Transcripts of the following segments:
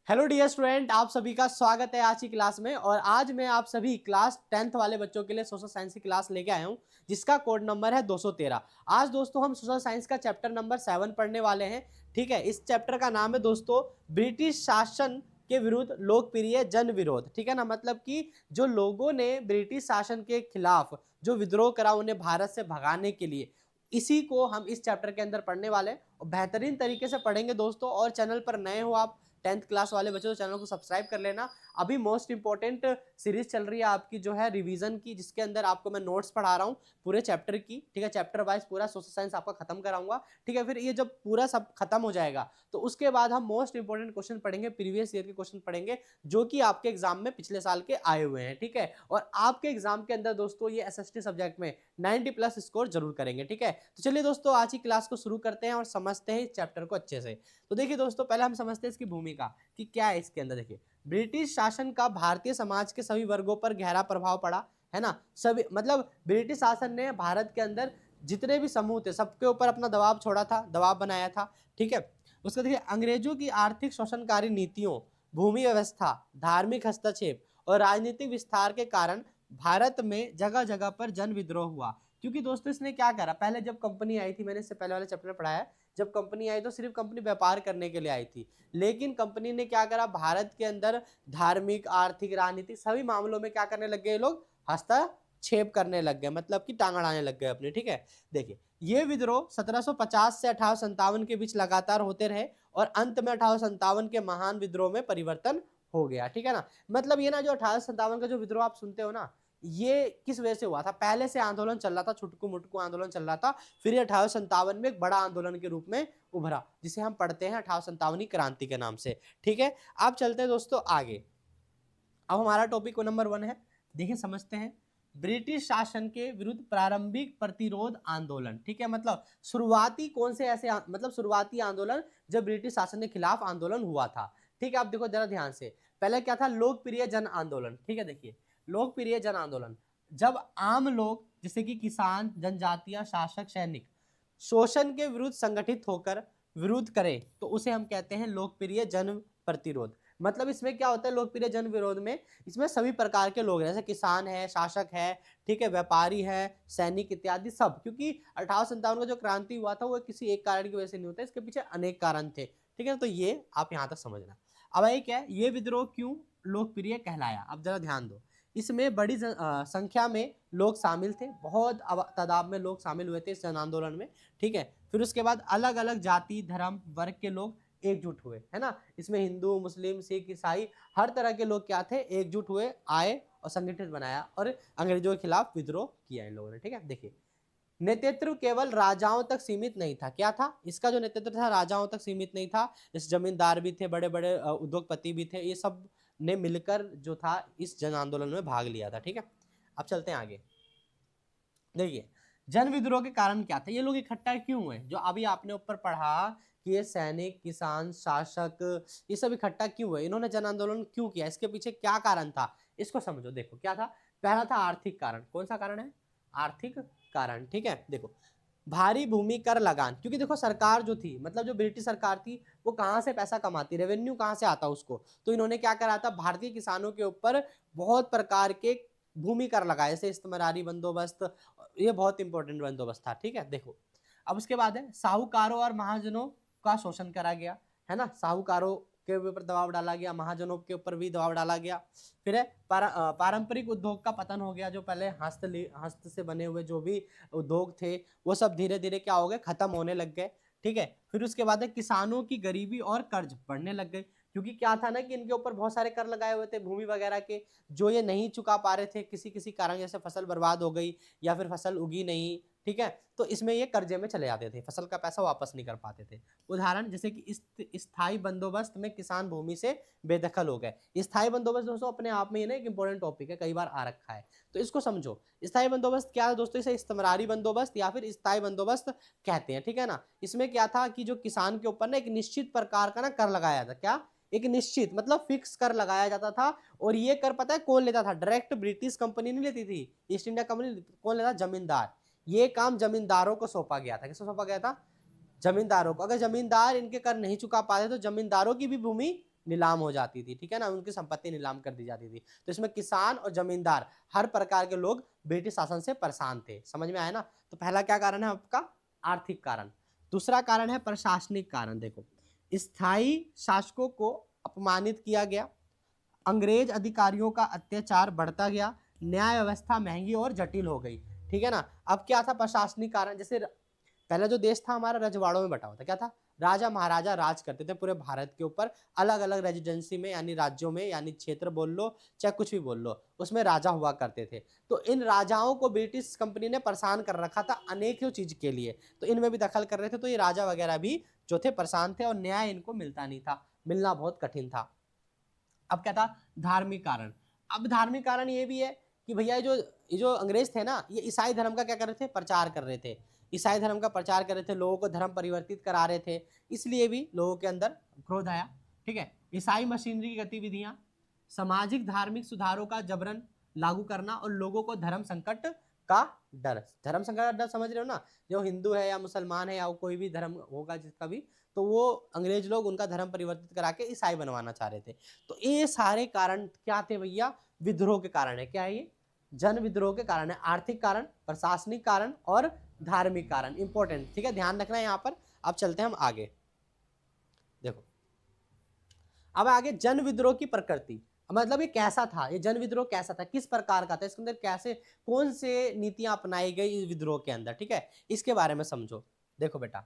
Hello dear student, आप सभी का स्वागत है आज की क्लास में। और आज मैं आप सभी क्लास 10th वाले बच्चों के लिए सोशल साइंस की क्लास लेके आया हूं, जिसका कोड नंबर है 213। आज दोस्तों हम सोशल साइंस का चैप्टर नंबर 7 पढ़ने वाले हैं। ठीक है, इस चैप्टर का नाम है दोस्तों ब्रिटिश शासन के विरुद्ध लोकप्रिय जन विरोध। ठीक है ना, मतलब कि जो लोगों ने ब्रिटिश शासन के खिलाफ जो विद्रोह करा उन्हें भारत से भगाने के लिए, इसी को हम इस चैप्टर के अंदर पढ़ने वाले हैं और बेहतरीन तरीके से पढ़ेंगे दोस्तों। और चैनल पर नए हो आप, 10th क्लास वाले बच्चों, तो चैनल को सब्सक्राइब कर लेना। अभी मोस्ट इंपॉर्टेंट सीरीज चल रही है आपकी जो है रिवीजन की, जिसके अंदर आपको मैं नोट्स पढ़ा रहा हूँ पूरे चैप्टर की। ठीक है, चैप्टर वाइज पूरा सोशल साइंस आपका खत्म कराऊंगा। ठीक है, फिर ये जब पूरा सब खत्म हो जाएगा तो उसके बाद हम मोस्ट इंपॉर्टेंट क्वेश्चन पढ़ेंगे, प्रीवियस ईयर के क्वेश्चन पढ़ेंगे जो कि आपके एग्जाम में पिछले साल के आए हुए हैं। ठीक है, और आपके एग्जाम के अंदर दोस्तों ये एसएसटी सब्जेक्ट में 90 प्लस स्कोर जरूर करेंगे। ठीक है, तो चलिए दोस्तों आज की क्लास को शुरू करते हैं और समझते हैं इस चैप्टर को अच्छे से। तो देखिए दोस्तों, पहले हम समझते हैं इसकी भूमिका कि क्या है इसके अंदर। देखिए, ब्रिटिश शासन का भारतीय समाज के सभी वर्गों पर गहरा प्रभाव पड़ा है ना। सभी मतलब ब्रिटिश शासन ने भारत के अंदर जितने भी समूह थे सबके ऊपर अपना दबाव छोड़ा था, दबाव बनाया था। ठीक है, उसके देखिए अंग्रेजों की आर्थिक शोषणकारी नीतियों, भूमि व्यवस्था, धार्मिक हस्तक्षेप और राजनीतिक विस्तार के कारण भारत में जगह जगह पर जन विद्रोह हुआ। क्योंकि दोस्तों इसने क्या करा, पहले जब कंपनी आई थी, मैंने इससे पहले वाले चैप्टर में पढ़ाया, जब कंपनी आई तो सिर्फ कंपनी व्यापार करने के लिए आई थी। लेकिन कंपनी ने क्या करा, भारत के अंदर धार्मिक, आर्थिक, राजनीतिक सभी मामलों में क्या करने लग गए, लोग हस्तक्षेप करने लग गए, मतलब कि टांग अड़ाने लग गए अपने। ठीक है, देखिए ये विद्रोह 1750 से 1857 के बीच लगातार होते रहे और अंत में 1857 के महान विद्रोह में परिवर्तन हो गया। ठीक है ना, मतलब ये ना जो 1857 का जो विद्रोह आप सुनते हो ना, ये किस वजह से हुआ था। पहले से आंदोलन चल रहा था, छुटकू मुटकू आंदोलन चल रहा था, फिर 1857 में एक बड़ा आंदोलन के रूप में उभरा, जिसे हम पढ़ते हैं 1857 क्रांति के नाम से। ठीक है, अब चलते हैं दोस्तों आगे। अब हमारा टॉपिक नंबर 1 है, देखिए समझते हैं ब्रिटिश शासन के विरुद्ध प्रारंभिक प्रतिरोध आंदोलन। ठीक है, मतलब शुरुआती कौन से ऐसे मतलब शुरुआती आंदोलन जब ब्रिटिश शासन के खिलाफ आंदोलन हुआ था। ठीक है, आप देखो जरा ध्यान से, पहले क्या था, लोकप्रिय जन आंदोलन। ठीक है, देखिए लोकप्रिय जन आंदोलन, जब आम लोग जैसे कि किसान, जनजातियां, शासक, सैनिक शोषण के विरुद्ध संगठित होकर विरोध करें तो उसे हम कहते हैं लोकप्रिय जन प्रतिरोध। मतलब इसमें क्या होता है लोकप्रिय जन विरोध में, इसमें सभी प्रकार के लोग हैं, जैसे किसान है, शासक है, ठीक है, व्यापारी है, सैनिक इत्यादि सब। क्योंकि 1857 का जो क्रांति हुआ था वो किसी एक कारण की वजह से नहीं होता, इसके पीछे अनेक कारण थे। ठीक है, तो ये आप यहां तक समझना। अब ये क्या है, ये विद्रोह क्यों लोकप्रिय कहलाया, अब जरा ध्यान दो। इसमें बड़ी संख्या में लोग शामिल थे, बहुत तादाद में लोग शामिल हुए थे इस जन आंदोलन में। ठीक है, फिर उसके बाद अलग अलग जाति, धर्म, वर्ग के लोग एकजुट हुए, है ना। इसमें हिंदू, मुस्लिम, सिख, ईसाई हर तरह के लोग क्या थे, एकजुट हुए, आए और संगठित बनाया और अंग्रेजों के खिलाफ विद्रोह किया इन लोगों ने। ठीक है, देखिए नेतृत्व केवल राजाओं तक सीमित नहीं था। क्या था, इसका जो नेतृत्व था राजाओं तक सीमित नहीं था, इस जमींदार भी थे, बड़े बड़े उद्योगपति भी थे, ये सब ने मिलकर जो था इस जन आंदोलन में भाग लिया था। ठीक है, अब चलते हैं आगे। देखिए जन विद्रोह के कारण क्या था, ये लोग इकट्ठा क्यों हुए, जो अभी आपने ऊपर पढ़ा कि ये सैनिक, किसान, शासक, ये सब इकट्ठा क्यों हुए, इन्होंने जन आंदोलन क्यों किया, इसके पीछे क्या कारण था, इसको समझो। देखो क्या था, पहला था आर्थिक कारण। कौन सा कारण है, आर्थिक कारण। ठीक है, देखो भारी भूमि कर लगान, क्योंकि देखो सरकार जो थी, मतलब जो ब्रिटिश सरकार थी, वो कहां से पैसा कमाती, रेवेन्यू कहां से आता उसको, तो इन्होंने क्या करा था, भारतीय किसानों के ऊपर बहुत प्रकार के भूमि कर लगाए, जैसे इस्तेमारी बंदोबस्त, ये बहुत इंपॉर्टेंट बंदोबस्त था। ठीक है, देखो अब उसके बाद है साहूकारों और महाजनों का शोषण करा गया, है ना। साहूकारों के ऊपर दबाव डाला गया, महाजनों के ऊपर भी दबाव डाला गया। फिर है पारंपरिक उद्योग का पतन हो गया, जो पहले हस्त से बने हुए जो भी उद्योग थे वो सब धीरे धीरे क्या हो गए, खत्म होने लग गए। ठीक है, फिर उसके बाद है किसानों की गरीबी और कर्ज बढ़ने लग गए, क्योंकि क्या था ना कि इनके ऊपर बहुत सारे कर लगाए हुए थे भूमि वगैरह के, जो ये नहीं चुका पा रहे थे किसी किसी कारण, जैसे फसल बर्बाद हो गई या फिर फसल उगी नहीं। ठीक है, तो इसमें ये कर्जे में चले जाते थे, फसल का पैसा वापस नहीं कर पाते थे। उदाहरण जैसे कि स्थायी बंदोबस्त में किसान भूमि से बेदखल हो गए। स्थायी बंदोबस्त दोस्तों अपने आप में ये ना एक इंपॉर्टेंट टॉपिक है, कई बार आ रखा है, तो इसको समझो। स्थायी बंदोबस्त क्या है दोस्तों, इसे इस्तेमारी बंदोबस्त या फिर स्थायी बंदोबस्त कहते हैं। ठीक है ना, इसमें क्या था कि जो किसान के ऊपर ना एक निश्चित प्रकार का ना कर लगाया था, क्या, एक निश्चित मतलब फिक्स कर लगाया जाता था। और ये कर पता है कौन लेता था, डायरेक्ट ब्रिटिश कंपनी नहीं लेती थी, ईस्ट इंडिया कंपनी, कौन लेता, जमींदार। ये काम जमींदारों को सौंपा गया था, किसको सौंपा गया था, जमींदारों को। अगर जमींदार इनके कर नहीं चुका पाते तो जमींदारों की भी भूमि नीलाम हो जाती थी, ठीक है ना, उनकी संपत्ति नीलाम कर दी जाती थी। तो इसमें किसान और जमींदार हर प्रकार के लोग ब्रिटिश शासन से परेशान थे। समझ में आया ना। तो पहला क्या कारण है आपका, आर्थिक कारण। दूसरा कारण है प्रशासनिक कारण। देखो, स्थायी शासकों को अपमानित किया गया, अंग्रेज अधिकारियों का अत्याचार बढ़ता गया, न्याय व्यवस्था महंगी और जटिल हो गई, ठीक है ना। अब क्या था प्रशासनिक कारण, जैसे पहले जो देश था हमारा रजवाड़ों में बटा हुआ था, क्या था, राजा महाराजा राज करते थे पूरे भारत के ऊपर, अलग अलग रेजिडेंसी में यानी राज्यों में, यानी क्षेत्र बोल लो चाहे कुछ भी बोल लो, उसमें राजा हुआ करते थे। तो इन राजाओं को ब्रिटिश कंपनी ने परेशान कर रखा था अनेकों चीज के लिए, तो इनमें भी दखल कर रहे थे। तो ये राजा वगैरह भी जो थे परेशान थे और न्याय इनको मिलता नहीं था, मिलना बहुत कठिन था। अब क्या था, धार्मिक कारण। अब धार्मिक कारण ये भी है कि भैया ये जो अंग्रेज थे ना, ये ईसाई धर्म का क्या कर रहे थे, प्रचार कर रहे थे। ईसाई धर्म का प्रचार कर रहे थे, लोगों को धर्म परिवर्तित करा रहे थे, इसलिए भी लोगों के अंदर क्रोध आया, ठीक है। ईसाई मशीनरी की गतिविधियां, सामाजिक धार्मिक सुधारों का जबरन लागू करना और लोगों को धर्म संकट का डर। धर्म संकट का डर समझ रहे हो ना, जो हिंदू है या मुसलमान है या कोई भी धर्म होगा जिसका भी, तो वो अंग्रेज लोग उनका धर्म परिवर्तित करा के ईसाई बनवाना चाह रहे थे। तो ये सारे कारण क्या थे भैया, विद्रोह के कारण है। क्या है ये, जन विद्रोह के कारण है। आर्थिक कारण, प्रशासनिक कारण और धार्मिक कारण, इंपॉर्टेंट, ठीक है, ध्यान रखना है यहाँ पर। अब चलते हैं हम आगे। देखो, अब आगे जन विद्रोह की प्रकृति, मतलब ये कैसा था, ये जन विद्रोह कैसा था, किस प्रकार का था, इसके अंदर कैसे कौन से नीतियां अपनाई गई इस विद्रोह के अंदर, ठीक है, इसके बारे में समझो। देखो बेटा,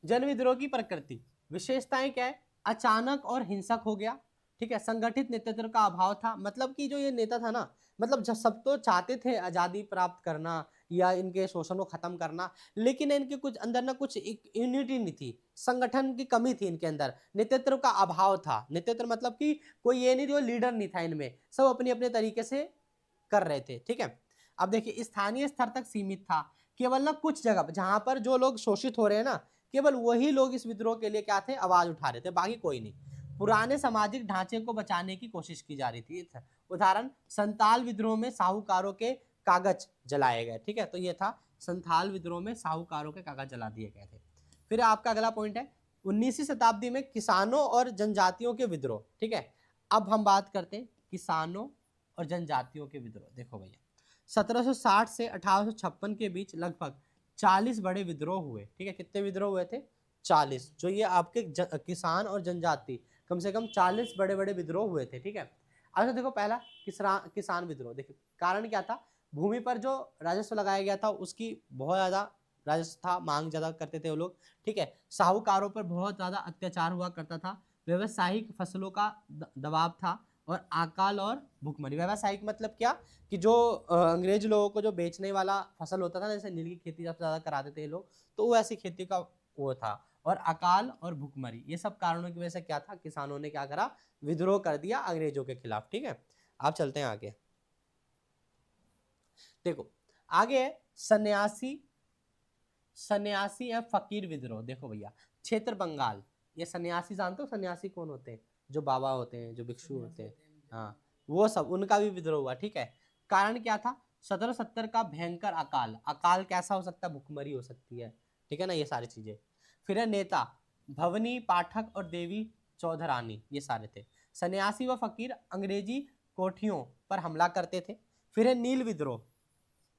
जन विद्रोह की प्रकृति, विशेषताएं क्या है, अचानक और हिंसक हो गया, ठीक है, संगठित नेतृत्व का अभाव था। मतलब कि जो ये नेता था ना, मतलब जब सब तो चाहते थे आजादी प्राप्त करना या इनके शोषण को खत्म करना, लेकिन इनके कुछ अंदर ना कुछ एक यूनिटी नहीं थी, संगठन की कमी थी इनके अंदर, नेतृत्व का अभाव था। नेतृत्व मतलब कि कोई ये नहीं, जो लीडर नहीं था इनमें, सब अपने अपने तरीके से कर रहे थे, ठीक है। अब देखिए, स्थानीय स्तर तक सीमित था, केवल ना कुछ जगह जहां पर जो लोग शोषित हो रहे हैं ना, केवल वही लोग इस विद्रोह के लिए क्या थे, आवाज उठा रहे थे, बाकी कोई नहीं। पुराने सामाजिक ढांचे को बचाने की कोशिश की जा रही थी। उदाहरण, संताल विद्रोह में साहूकारों के कागज जलाए गए, ठीक है, तो ये था संथाल विद्रोह में साहूकारों के कागज जला दिए गए थे। फिर आपका अगला पॉइंट है 19वीं शताब्दी में किसानों और जनजातियों के विद्रोह, ठीक है। अब हम बात करते हैं किसानों और जनजातियों के विद्रोह। देखो भैया, 1760 से 1856 के बीच लगभग 40 बड़े विद्रोह हुए, ठीक है। कितने विद्रोह हुए थे, 40। जो ये आपके किसान और जनजाति, कम से कम 40 बड़े बड़े विद्रोह हुए थे, ठीक है। अच्छा देखो, पहला किसान विद्रोह, देखिए कारण क्या था, भूमि पर जो राजस्व लगाया गया था उसकी बहुत ज्यादा राजस्व था, मांग ज्यादा करते थे वो लोग, ठीक है। साहूकारों पर बहुत ज्यादा अत्याचार हुआ करता था, व्यवसायिक फसलों का दबाव था, और अकाल और भुखमरी। व्यवसायिक मतलब क्या, कि जो अंग्रेज लोगों को जो बेचने वाला फसल होता था ना, जैसे नील की खेती सबसे ज्यादा कराते थे ये लोग, तो वो ऐसी खेती का वो था। और अकाल और भुखमरी, ये सब कारणों की वजह से क्या था, किसानों ने क्या करा, विद्रोह कर दिया अंग्रेजों के खिलाफ, ठीक है। आप चलते हैं आगे। देखो, आगे है सन्यासी सन्यासी या फकीर विद्रोह। देखो भैया, क्षेत्र बंगाल, ये सन्यासी जानते हो, सन्यासी कौन होते हैं, जो बाबा होते हैं, जो भिक्षु होते हैं, हाँ, वो सब, उनका भी विद्रोह हुआ, ठीक है। कारण क्या था, 1770 का भयंकर अकाल। अकाल कैसा हो सकता है, भुखमरी हो सकती है, ठीक है ना, ये सारी चीजें। फिर है नेता, भवनी पाठक और देवी चौधरानी, ये सारे थे। सन्यासी व फकीर अंग्रेजी कोठियों पर हमला करते थे। फिर है नील विद्रोह,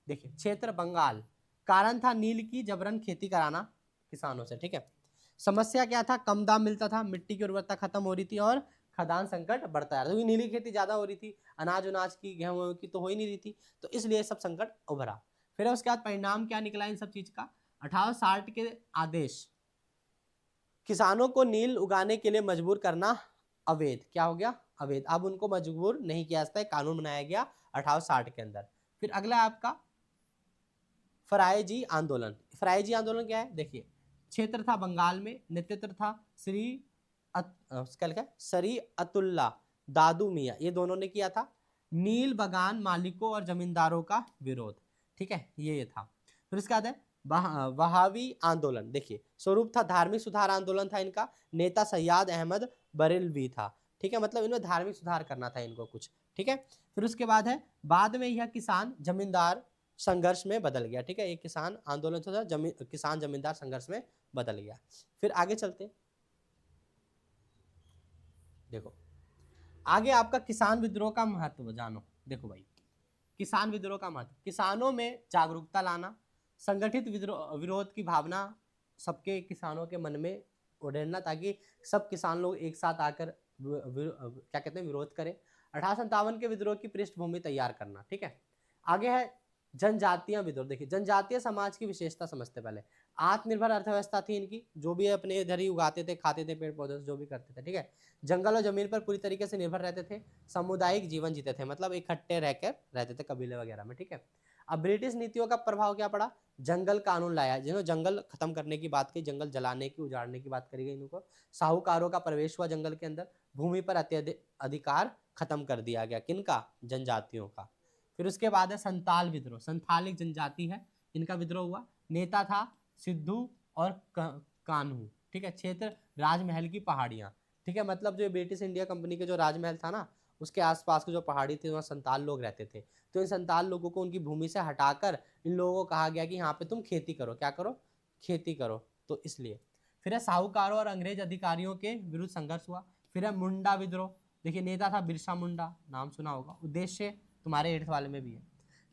देखिए क्षेत्र बंगाल, कारण था नील की जबरन खेती कराना किसानों से, ठीक है। समस्या क्या था, कम दाम मिलता था, मिट्टी की उर्वरता खत्म हो रही थी और खदान संकट बढ़ता जा रहा था, क्योंकि नीली खेती ज्यादा हो रही थी, अनाज उनाज की, गेहूं की तो हो ही नहीं रही थी, तो इसलिए सब संकट उभरा। फिर उसके बाद परिणाम क्या निकला इन सब चीज का, 1860 के आदेश, किसानों को नील उगाने के लिए मजबूर करना अवैध। क्या हो गया, अवैध। अब उनको मजबूर नहीं किया जाता है, कानून बनाया गया 1860 के अंदर। फिर अगला है आपका फरायजी आंदोलन। फरायजी आंदोलन क्या है, देखिए, क्षेत्र था बंगाल में, नेतृत्व था सरी अतुल्ला दादू मियाँ, ये दोनों ने किया था। नील बगान मालिकों और जमींदारों का विरोध, ठीक है, ये था। फिर इसके बाद है वहावी आंदोलन। देखिए, स्वरूप था धार्मिक सुधार आंदोलन था इनका, नेता सैयद अहमद बरेलवी था, ठीक है, मतलब इन्हें धार्मिक सुधार करना था इनको कुछ, ठीक है। फिर उसके बाद है, बाद में यह किसान जमींदार संघर्ष में बदल गया, ठीक है, एक किसान आंदोलन था, किसान जमींदार संघर्ष में बदल गया। फिर आगे चलते, देखो आगे आपका किसान विद्रोह का महत्व जानो। देखो भाई, किसान विद्रोह का महत्व, किसानों में जागरूकता लाना, संगठित विरोध की भावना सबके किसानों के मन में उड़ेलना, ताकि सब किसान लोग एक साथ आकर क्या कहते हैं विरोध करें। 1857 के विद्रोह की पृष्ठभूमि तैयार करना। ठीक है, आगे है जनजातीय विद्रोह। देखिए जनजातीय समाज की विशेषता समझते पहले। आत्मनिर्भर अर्थव्यवस्था थी इनकी, जो भी अपने इधर ही उगाते थे, खाते थे, पेड़ पौधे जो भी करते थे। ठीक है, जंगल और जमीन पर पूरी तरीके से निर्भर रहते थे, सामुदायिक जीवन जीते थे, मतलब इकट्ठे रहकर रहते थे कबीले वगैरह में। ठीक है, अब ब्रिटिश नीतियों का प्रभाव क्या पड़ा, जंगल कानून लाया, जिन्होंने जंगल खत्म करने की बात की, जंगल जलाने की, उजाड़ने की बात करी गई इनको। साहूकारों का प्रवेश हुआ जंगल के अंदर, भूमि पर अत्यधिक अधिकार खत्म कर दिया गया, किनका, जनजातियों का। फिर उसके बाद है संताल विद्रोह, संथाल एक जनजाति है, इनका विद्रोह हुआ, नेता था सिद्धू और कान्हू। ठीक है, क्षेत्र राजमहल की पहाड़ियां। ठीक है, मतलब जो ब्रिटिश इंडिया कंपनी के जो राजमहल था ना, उसके आसपास के जो पहाड़ी थी वहाँ संताल लोग रहते थे। तो इन संताल लोगों को उनकी भूमि से हटाकर इन लोगों को कहा गया कि यहाँ पे तुम खेती करो, क्या करो, खेती करो। तो इसलिए फिर है साहूकारों और अंग्रेज अधिकारियों के विरुद्ध संघर्ष हुआ। फिर है मुंडा विद्रोह। देखिए नेता था बिरसा मुंडा, नाम सुना होगा। उद्देश्य तुम्हारे 8th वाले में भी है,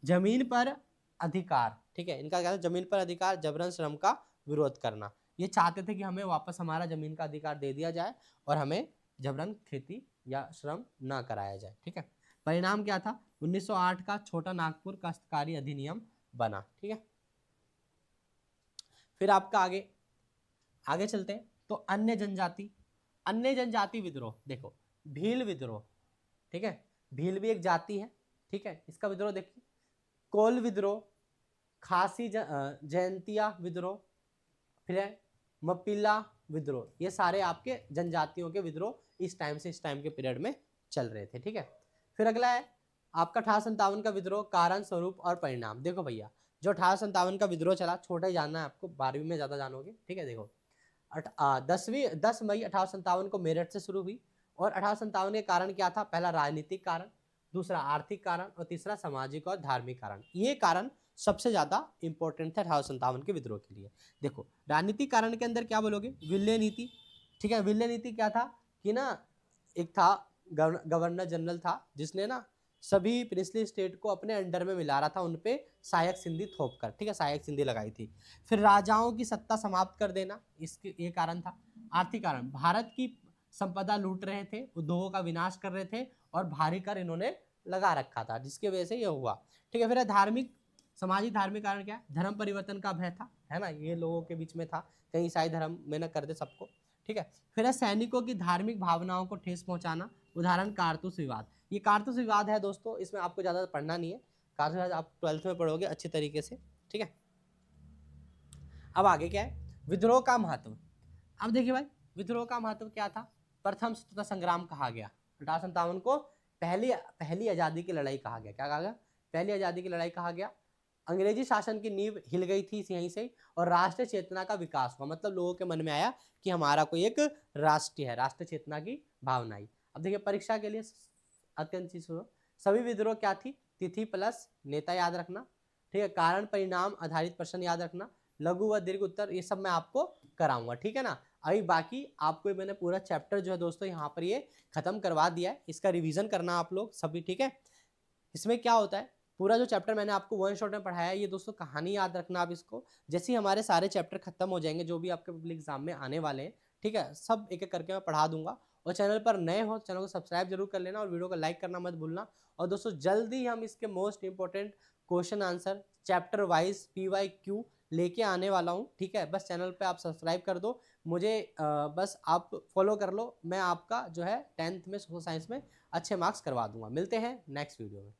जमीन पर अधिकार। ठीक है, इनका क्या था, जमीन पर अधिकार, जबरन श्रम का विरोध करना। ये चाहते थे कि हमें वापस हमारा जमीन का अधिकार दे दिया जाए और हमें जबरन खेती या श्रम ना कराया जाए। ठीक है, परिणाम क्या था, 1908 का छोटा नागपुर काश्तकारी अधिनियम बना। ठीक है, फिर आपका आगे आगे चलते हैं तो अन्य जनजाति विद्रोह। देखो भील विद्रोह। ठीक है, भील भी एक जाति है। ठीक है, इसका विद्रोह देखिए, कोल विद्रोह, खासी जयंतिया विद्रोह, फिर है मपिला विद्रोह। ये सारे आपके जनजातियों के विद्रोह इस टाइम से इस टाइम के पीरियड में चल रहे थे। ठीक है, फिर अगला है आपका 1857 का विद्रोह, कारण, स्वरूप और परिणाम। देखो भैया जो 1857 का विद्रोह चला, छोटा ही जानना है आपको, 12वीं में ज्यादा जानोगे। ठीक है, देखो 10 मई 1857 को मेरठ से शुरू हुई, और 1857 के कारण क्या था, पहला राजनीतिक कारण, दूसरा आर्थिक कारण, और तीसरा सामाजिक और धार्मिक कारण। ये कारण सबसे ज्यादा इंपॉर्टेंट था 1857 के विद्रोह के लिए। देखो राजनीतिक कारण के अंदर क्या बोलोगे, विल्ले नीति। ठीक है, विल्ले नीति क्या था कि ना, एक था गवर्नर जनरल था, जिसने ना सभी प्रिंसली स्टेट को अपने अंडर में मिला रहा था, उनपे सहायक सिंधी थोप कर। ठीक है, सहायक सिंधी लगाई थी। फिर राजाओं की सत्ता समाप्त कर देना, इसके ये कारण था। आर्थिक कारण, भारत की संपदा लूट रहे थे, उद्योगों का विनाश कर रहे थे, और भारी कर इन्होंने लगा रखा था, जिसकी वजह से ये हुआ। ठीक है, फिर धार्मिक, सामाजिक धार्मिक कारण क्या है, धर्म परिवर्तन का भय था, है ना, ये लोगों के बीच में था, कहीं ईसाई धर्म में न कर दे सबको। ठीक है, फिर है सैनिकों की धार्मिक भावनाओं को ठेस पहुंचाना, उदाहरण कारतूस विवाद। ये कारतूस विवाद है दोस्तों, इसमें आपको ज्यादा पढ़ना नहीं है, कारतूस विवाद आप 12th में पढ़ोगे अच्छे तरीके से। ठीक है, अब आगे क्या है, विद्रोह का महत्व। अब देखिए भाई विद्रोह का महत्व क्या था, प्रथम स्वतंत्रता संग्राम कहा गया 1857 को, पहली आजादी की लड़ाई कहा गया। क्या कहा गया, पहली आजादी की लड़ाई कहा गया। अंग्रेजी शासन की नींव हिल गई थी यहीं से, और राष्ट्रीय चेतना का विकास हुआ, मतलब लोगों के मन में आया कि हमारा कोई एक राष्ट्र है, राष्ट्रीय चेतना की भावना आई। अब देखिए परीक्षा के लिए अत्यंत चीज, सभी विद्रोह क्या थी, तिथि प्लस नेता याद रखना। ठीक है, कारण परिणाम आधारित प्रश्न याद रखना, लघु व दीर्घ उत्तर, ये सब मैं आपको कराऊंगा। ठीक है ना, अभी बाकी आपको मैंने पूरा चैप्टर जो है दोस्तों यहाँ पर ये खत्म करवा दिया है, इसका रिवीजन करना आप लोग सभी। ठीक है, इसमें क्या होता है, पूरा जो चैप्टर मैंने आपको वन शॉट में पढ़ाया है, ये दोस्तों कहानी याद रखना आप इसको। जैसे ही हमारे सारे चैप्टर खत्म हो जाएंगे जो भी आपके पब्लिक एग्जाम में आने वाले हैं, ठीक है, सब एक एक करके मैं पढ़ा दूंगा। और चैनल पर नए हो चैनल को सब्सक्राइब जरूर कर लेना, और वीडियो को लाइक करना मत भूलना। और दोस्तों जल्दी हम इसके most important question answer chapter wise PYQ लेके आने वाला हूँ। ठीक है, बस चैनल पे आप सब्सक्राइब कर दो, मुझे बस आप फॉलो कर लो, मैं आपका जो है 10th में सोशल साइंस में अच्छे मार्क्स करवा दूंगा। मिलते हैं नेक्स्ट वीडियो में।